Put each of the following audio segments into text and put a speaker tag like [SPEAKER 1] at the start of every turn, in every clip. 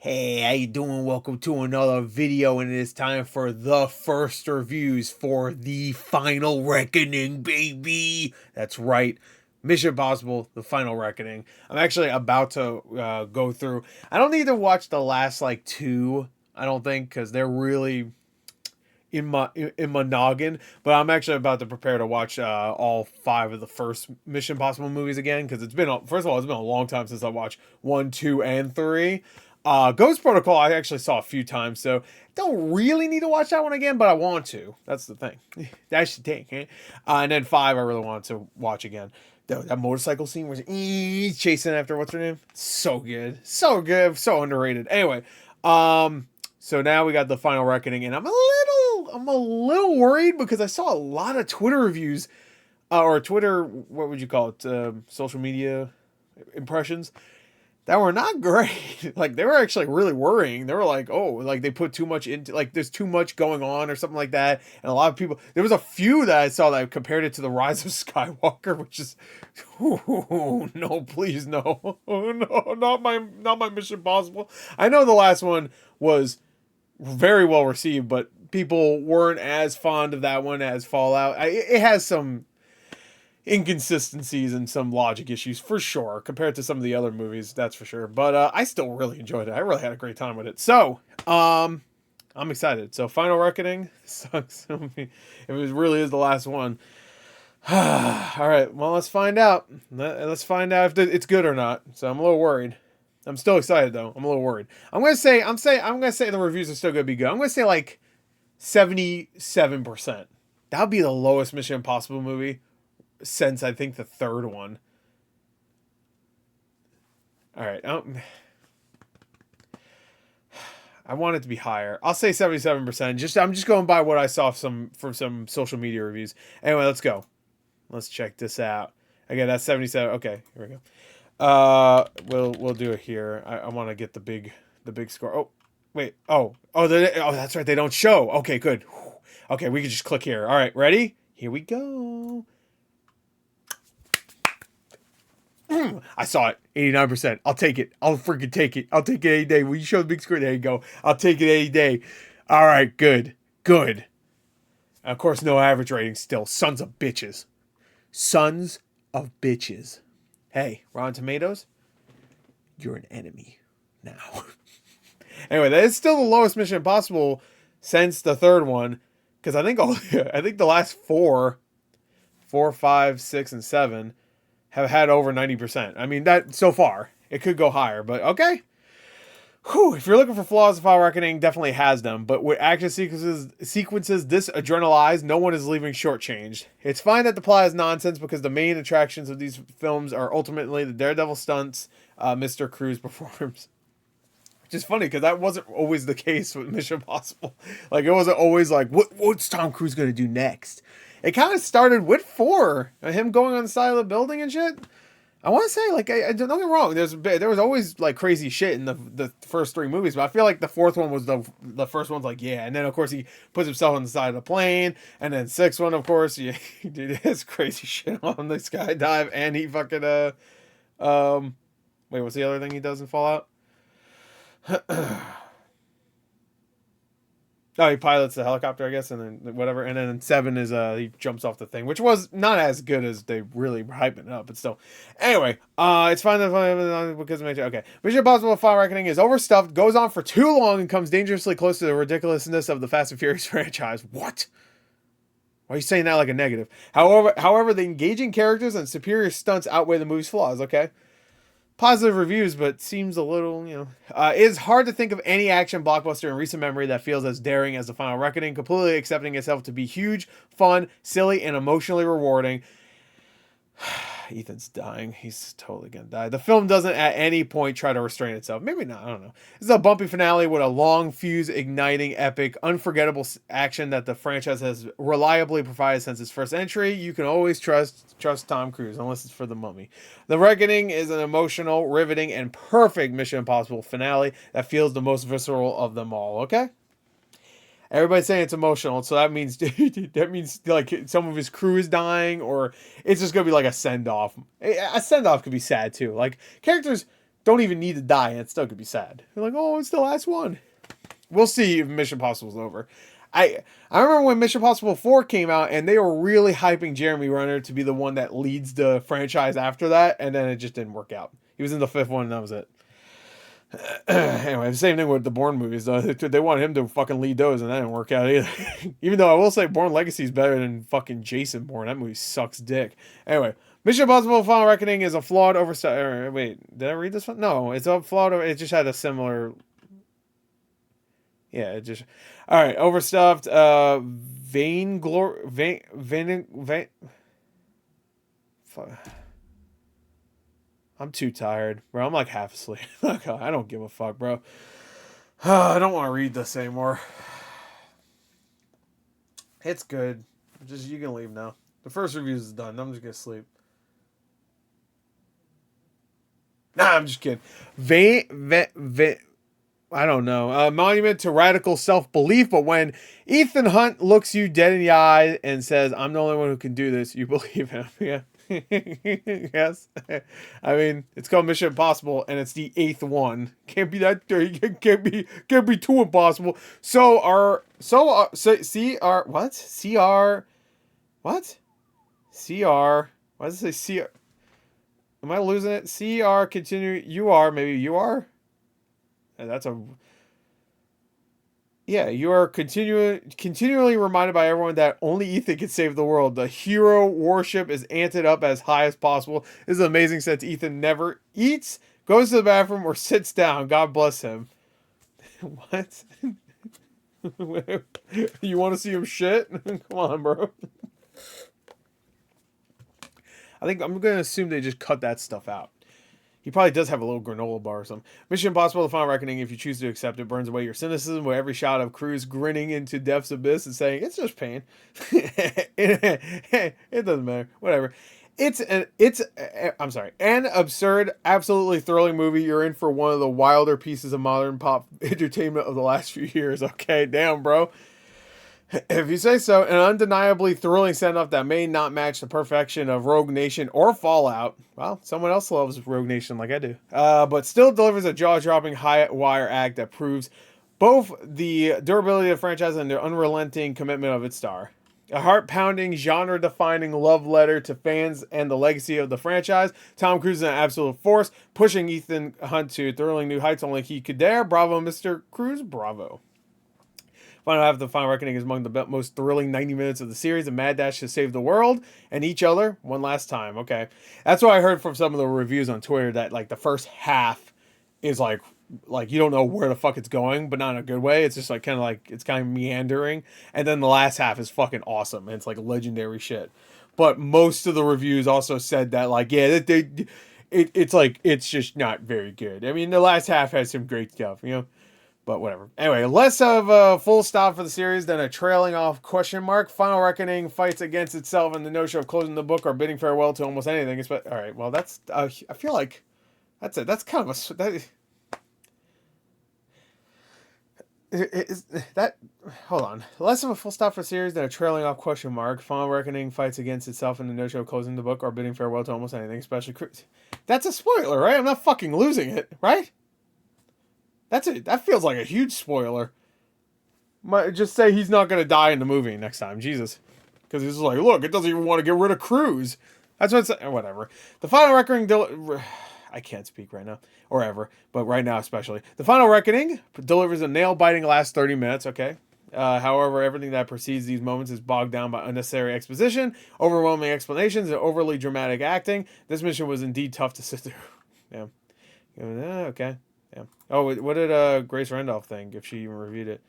[SPEAKER 1] Hey, how you doing? Welcome to another video, and it is time for the first reviews for The Final Reckoning, baby! That's right, Mission Impossible, The Final Reckoning. I'm actually about to go through. I don't need to watch the last, like, two, I don't think, because they're really in my noggin, but I'm actually about to prepare to watch all five of the first Mission Impossible movies again, because first of all, it's been a long time since I watched 1, 2, and 3. Ghost Protocol I actually saw a few times, so don't really need to watch that one again, but I want to. That's the thing. That's the thing. Eh? And then 5 I really want to watch again. That motorcycle scene was chasing after what's her name? So good. So good. So underrated. Anyway, so now we got The Final Reckoning, and I'm a little worried because I saw a lot of Twitter reviews, or Twitter, what would you call it? Social media impressions that were not great. Like, they were actually really worrying. They were like, oh, like they put too much into, like, there's too much going on or something like that. And a lot of people, there was a few that I saw that compared it to The Rise of Skywalker, which is, oh, no, please, no. Oh, no, not my Mission Impossible. I know the last one was very well received, but people weren't as fond of that one as Fallout. It has some inconsistencies and some logic issues for sure compared to some of the other movies, that's for sure, but I still really enjoyed it. I really had a great time with it, so I'm excited. So Final Reckoning sucks. If it really is the last one. All right, well, let's find out. Let's find out if it's good or not. So I'm a little worried. I'm still excited though. I'm a little worried. I'm gonna say the reviews are still gonna be good. I'm gonna say like 77%. That would be the lowest Mission Impossible movie since I think the third one. All right. I want it to be higher. I'll say 77%. I'm just going by what I saw from some social media reviews. Anyway, let's go. Let's check this out. Again, that's 77. Okay, here we go. We'll do it here. I want to get the big score. Oh, wait. Oh, that's right. They don't show. Okay, good. Okay, we can just click here. All right, ready? Here we go. I saw it. 89%. I'll take it. I'll freaking take it. I'll take it any day. Will you show the big screen? There you go. I'll take it any day. All right, good. Good. And of course, no average rating still. Sons of bitches. Sons of bitches. Hey, Rotten Tomatoes, you're an enemy now. Anyway, that is still the lowest Mission Impossible since the third one, because I think the last 4, 5, 6, and 7 have had over 90%. I mean, that so far. It could go higher, but okay. Whew, if you're looking for flaws, The Final Reckoning definitely has them, but with action sequences this adrenalized, no one is leaving shortchanged. It's fine that the plot is nonsense because the main attractions of these films are ultimately the daredevil stunts Mr. Cruise performs. Which is funny because that wasn't always the case with Mission Impossible. Like, it wasn't always like, what's Tom Cruise going to do next? It kind of started with 4, him going on the side of the building and shit. I want to say, like, I don't get me wrong. There was always like crazy shit in the first 3 movies, but I feel like the 4th one was the first one's like, yeah, and then of course he puts himself on the side of the plane, and then 6th one, of course, he did his crazy shit on the skydive, and he fucking wait, what's the other thing he does in Fallout? Oh, he pilots the helicopter, I guess, and then whatever. And then 7 is he jumps off the thing, which was not as good as they really were hyping it up, but still. Anyway, it's fine because of okay. Mission Impossible: Final Reckoning is overstuffed, goes on for too long, and comes dangerously close to the ridiculousness of the Fast and Furious franchise. What? Why are you saying that like a negative? However, the engaging characters and superior stunts outweigh the movie's flaws. Okay. Positive reviews, but seems a little, it is hard to think of any action blockbuster in recent memory that feels as daring as The Final Reckoning, completely accepting itself to be huge, fun, silly, and emotionally rewarding. Ethan's dying. He's totally gonna die. The film doesn't at any point try to restrain itself. Maybe not. I don't know. This is a bumpy finale with a long fuse igniting epic, unforgettable action that the franchise has reliably provided since its first entry. You can always trust Tom Cruise, unless it's for The Mummy. The Reckoning is an emotional, riveting, and perfect Mission Impossible finale that feels the most visceral of them all. Okay? Everybody's saying it's emotional, so that means like some of his crew is dying, or it's just gonna be like a send off. A send off could be sad too. Like, characters don't even need to die, and it still could be sad. You're like, oh, it's the last one. We'll see if Mission Impossible's over. I remember when Mission Impossible 4 came out, and they were really hyping Jeremy Renner to be the one that leads the franchise after that, and then it just didn't work out. He was in the 5th one, and that was it. Anyway, the same thing with the Bourne movies, though. They wanted him to fucking lead those, and that didn't work out either. Even though I will say Bourne Legacy is better than fucking Jason Bourne. That movie sucks dick. Anyway, Mission Impossible Final Reckoning is a flawed oversight. Wait, did I read this one? No, it's a flawed. It just had a similar. Yeah, it just. All right, overstuffed. Vain. Fuck. I'm too tired, bro. I'm like half asleep. I don't give a fuck, bro. I don't want to read this anymore. It's good. Just you can leave now. The first review is done. I'm just gonna sleep. Nah, I'm just kidding. I don't know. Monument to radical self-belief, but when Ethan Hunt looks you dead in the eye and says, "I'm the only one who can do this," you believe him. Yeah. Yes. I mean, it's called Mission Impossible, and it's the 8th one. Can't be that. Can't be too impossible. What? Why does it say CR? Am I losing it? CR continue. You are maybe you are. And that's a. Yeah, you are continually reminded by everyone that only Ethan can save the world. The hero worship is amped up as high as possible. This is amazing since Ethan never eats, goes to the bathroom, or sits down. God bless him. What? You want to see him shit? Come on, bro. I think I'm going to assume they just cut that stuff out. He probably does have a little granola bar or something. Mission Impossible: The Final Reckoning, if you choose to accept it, burns away your cynicism with every shot of Cruise grinning into death's abyss and saying, "It's just pain." It doesn't matter. Whatever. An absurd, absolutely thrilling movie. You're in for one of the wilder pieces of modern pop entertainment of the last few years. Okay, damn, bro. If you say so, an undeniably thrilling send-off that may not match the perfection of Rogue Nation or Fallout. Well, someone else loves Rogue Nation like I do. But still delivers a jaw-dropping high-wire act that proves both the durability of the franchise and the unrelenting commitment of its star. A heart-pounding, genre-defining love letter to fans and the legacy of the franchise. Tom Cruise is an absolute force, pushing Ethan Hunt to thrilling new heights only he could dare. Bravo, Mr. Cruise. Bravo. Final half of The Final Reckoning is among the most thrilling 90 minutes of the series. A mad dash to save the world and each other one last time. Okay. That's what I heard from some of the reviews on Twitter, that like the first half is like you don't know where the fuck it's going, but not in a good way. It's just like kind of like it's kind of meandering. And then the last half is fucking awesome. And it's like legendary shit. But most of the reviews also said that like, yeah, it's like, it's just not very good. I mean, the last half has some great stuff, you know? But whatever. Anyway, less of a full stop for the series than a trailing off question mark. Final Reckoning fights against itself and the notion of closing the book or bidding farewell to almost anything. All right, well, that's... I feel like that's it. That's kind of a... Hold on. Less of a full stop for the series than a trailing off question mark. Final Reckoning fights against itself and the notion of closing the book or bidding farewell to almost anything, especially... That's a spoiler, right? I'm not fucking losing it, right? That's it. That feels like a huge spoiler. Just say he's not going to die in the movie next time. Jesus. Because he's like, look, it doesn't even want to get rid of Cruise. That's what it's... Whatever. The Final Reckoning... I can't speak right now. Or ever. But right now especially. The Final Reckoning delivers a nail-biting last 30 minutes. Okay. However, everything that precedes these moments is bogged down by unnecessary exposition, overwhelming explanations, and overly dramatic acting. This mission was indeed tough to sit through. Yeah. Okay. Yeah. Oh, what did Grace Randolph think, if she even reviewed it?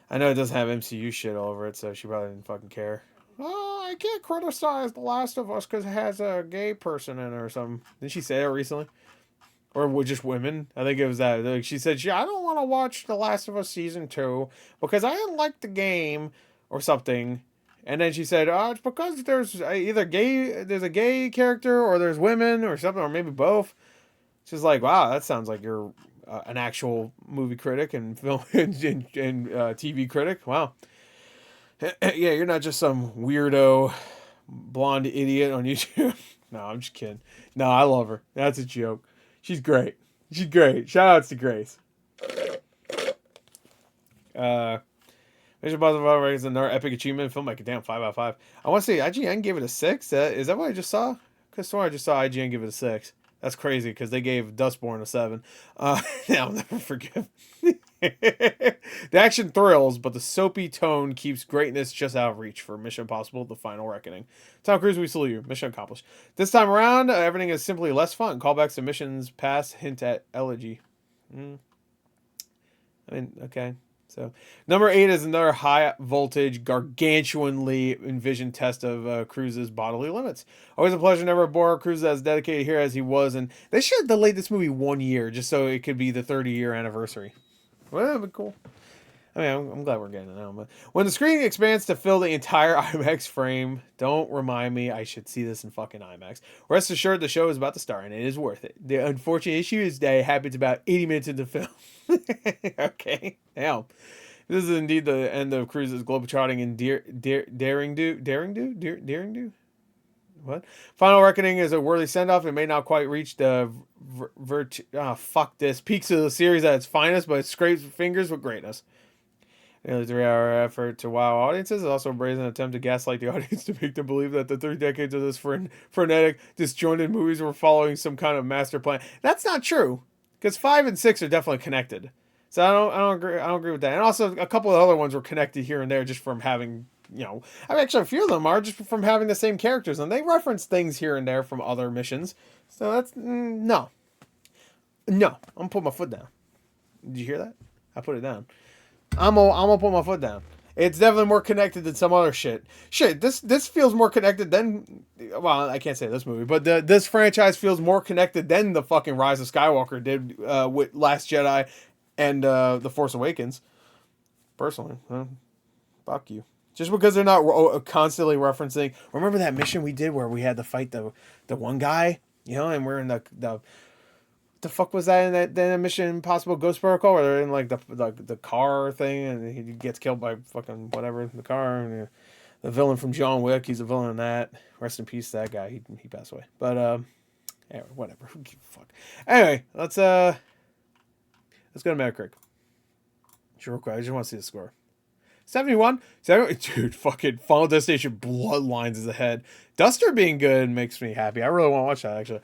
[SPEAKER 1] I know it doesn't have MCU shit all over it, so she probably didn't fucking care. Oh, I can't criticize The Last of Us because it has a gay person in it or something. Didn't she say that recently? Or just women? I think it was that. Like, she said, I don't want to watch The Last of Us Season 2 because I didn't like the game or something. And then she said, it's because there's either there's a gay character or there's women or something, or maybe both. She's like, wow, that sounds like you're an actual movie critic and film and TV critic. Wow. Yeah, you're not just some weirdo blonde idiot on YouTube. No, I'm just kidding. No, I love her. That's a joke. She's great. She's great. Shout outs to Grace. Mission Impossible is another epic achievement. Filmmaker, damn, 5 out of 5. I want to say IGN gave it a 6. Is that what I just saw? Because I just saw IGN give it a 6. That's crazy because they gave Dustborn a 7. I'll never forgive. The action thrills, but the soapy tone keeps greatness just out of reach for Mission Impossible: The Final Reckoning. Tom Cruise, we salute you. Mission accomplished. This time around, everything is simply less fun. Callbacks to missions past hint at elegy. I mean, okay. So, number 8 is another high voltage, gargantuanly envisioned test of Cruise's bodily limits. Always a pleasure, never a bore. Cruise as dedicated here as he was, and they should have delayed this movie 1 year just so it could be the 30-year anniversary. Well, that'd be cool. I mean, I'm glad we're getting it now. But when the screen expands to fill the entire IMAX frame, don't remind me I should see this in fucking IMAX. Rest assured, the show is about to start, and it is worth it. The unfortunate issue is that it happens about 80 minutes into the film. Okay, damn. This is indeed the end of Cruise's globetrotting and daring do. What? Final Reckoning is a worthy send-off. It may not quite reach the peaks of the series at its finest, but it scrapes fingers with greatness. Nearly 3-hour effort to wow audiences is also a brazen attempt to gaslight the audience to make them believe that the 3 decades of this frenetic, disjointed movies were following some kind of master plan. That's not true, because 5 and 6 are definitely connected. So I don't agree with that. And also a couple of other ones were connected here and there just from having, I mean, actually a few of them are just from having the same characters, and they reference things here and there from other missions. So that's no. I'm gonna put my foot down. Did you hear that? I put it down. I'm gonna put my foot down. It's definitely more connected than some other shit. This feels more connected than, well, I can't say this movie, but this franchise feels more connected than the fucking Rise of Skywalker did with Last Jedi and The Force Awakens. Personally, fuck you. Just because they're not constantly referencing. Remember that mission we did where we had to fight the one guy, and we're in the fuck was that in that Mission Impossible Ghost Protocol, where they're in like the car thing and he gets killed by fucking whatever in the car, and the villain from John Wick, he's a villain in that. Rest in peace to that guy. He passed away. But anyway, whatever. Who gives a fuck? Anyway, let's go to Metacritic. Real quick, I just want to see the score. 71? Dude, fucking Final Destination Bloodlines is ahead. Duster being good makes me happy. I really want to watch that, actually.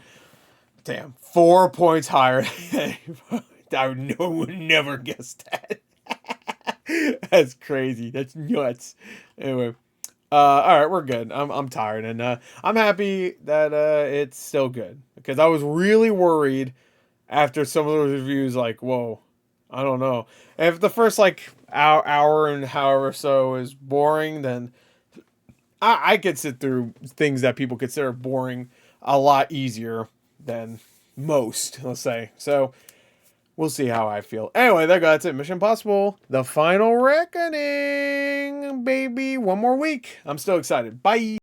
[SPEAKER 1] Damn, 4 points higher. I would never guess that. That's crazy. That's nuts. Anyway, all right, we're good. I'm tired, and I'm happy that it's still good, because I was really worried after some of those reviews. Like, whoa, I don't know. If the first like hour and however so is boring, then I could sit through things that people consider boring a lot easier than most, let's say. So we'll see how I feel. Anyway, that's it. Mission Impossible: The Final Reckoning, baby. 1 more week. I'm still excited. Bye.